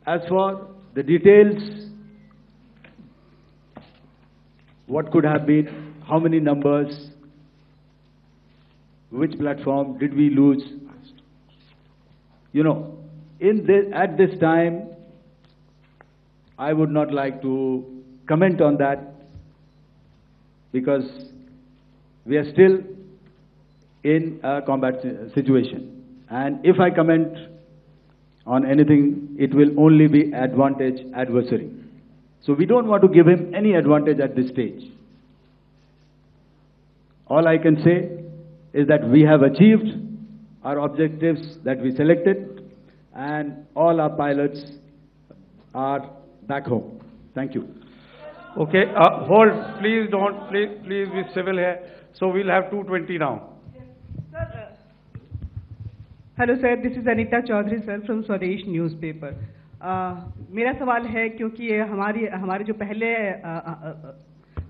As for the details, what could have been, how many numbers, which platform did we lose? You know, at this time, I would not like to comment on that because we are still in a combat situation. And if I comment on anything, it will only be adversary. So we don't want to give him any advantage at this stage. All I can say is that we have achieved our objectives that we selected, and all our pilots are back home. Thank you. Okay, hold. Please don't. Please be civil here. So we'll have 220 now. Hello sir, this is Anita Chaudhary sir from Swadesh newspaper. मेरा सवाल है, क्योंकि ये हमारे जो पहले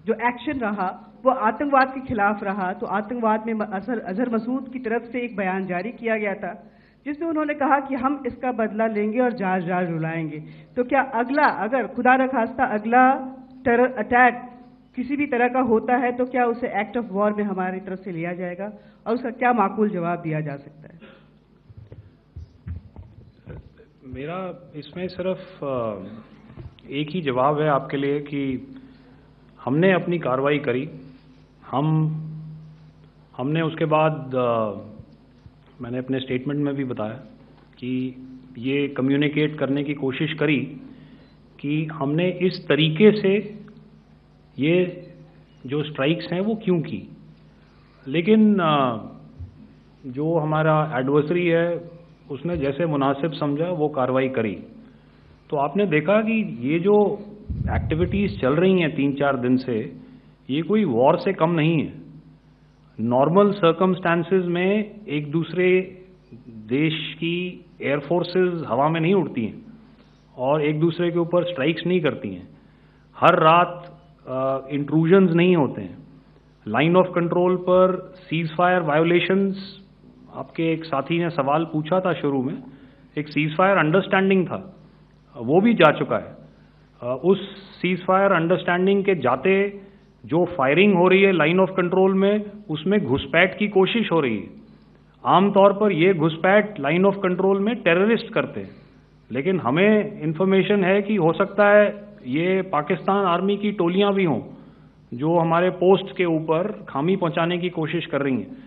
जो action रहा वो आतंकवाद के खिलाफ रहा, तो आतंकवाद में अजहर मसूद की तरफ से एक बयान जारी किया गया था जिसमें उन्होंने कहा कि हम इसका बदला लेंगे और जहाज रुलाएंगे। तो क्या अगला, अगर खुदा न खास्ता अगला टेरर अटैक किसी भी तरह का होता है, तो क्या उसे एक्ट ऑफ वॉर में हमारी तरफ से लिया जाएगा और उसका क्या माकूल जवाब दिया जा सकता है? मेरा इसमें सिर्फ एक ही जवाब है आपके लिए कि हमने अपनी कार्रवाई करी। हमने उसके बाद मैंने अपने स्टेटमेंट में भी बताया कि ये कम्युनिकेट करने की कोशिश करी कि हमने इस तरीके से ये जो स्ट्राइक्स हैं वो क्यों की। लेकिन जो हमारा एडवर्सरी है उसने जैसे मुनासिब समझा वो कार्रवाई करी। तो आपने देखा कि ये जो एक्टिविटीज़ चल रही हैं 3-4 दिन से, ये कोई वॉर से कम नहीं है। नॉर्मल सर्कमस्टांसेस में एक दूसरे देश की एयरफोर्सेस हवा में नहीं उड़ती हैं और एक दूसरे के ऊपर स्ट्राइक्स नहीं करती हैं। हर रात इंट्रूजन्स नहीं होते हैं। लाइन ऑफ कंट्रोल पर सीज फायर वायोलेशंस, आपके एक साथी ने सवाल पूछा था शुरू में, एक सीज फायर अंडरस्टैंडिंग था, वो भी जा चुका है। उस सीज फायर अंडरस्टैंडिंग के जाते जो फायरिंग हो रही है लाइन ऑफ कंट्रोल में, उसमें घुसपैठ की कोशिश हो रही है। आमतौर पर ये घुसपैठ लाइन ऑफ कंट्रोल में टेररिस्ट करते हैं, लेकिन हमें इंफॉर्मेशन है कि हो सकता है ये पाकिस्तान आर्मी की टोलियां भी हों जो हमारे पोस्ट के ऊपर खामी पहुंचाने की कोशिश कर रही हैं।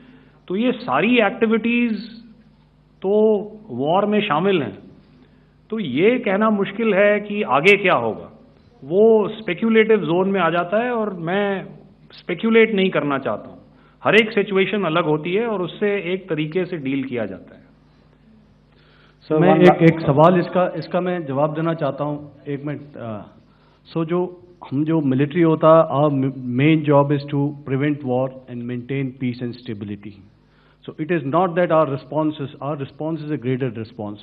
तो ये सारी एक्टिविटीज़ तो वॉर में शामिल हैं। तो ये कहना मुश्किल है कि आगे क्या होगा, वो स्पेक्यूलेटिव जोन में आ जाता है और मैं स्पेक्यूलेट नहीं करना चाहता हूँ। हर एक सिचुएशन अलग होती है और उससे एक तरीके से डील किया जाता है। सर मैं एक सवाल इसका मैं जवाब देना चाहता हूँ, एक मिनट। हम जो मिलिट्री होता है, our main job is to prevent war and maintain peace and stability. So it is not that our response is a graded response.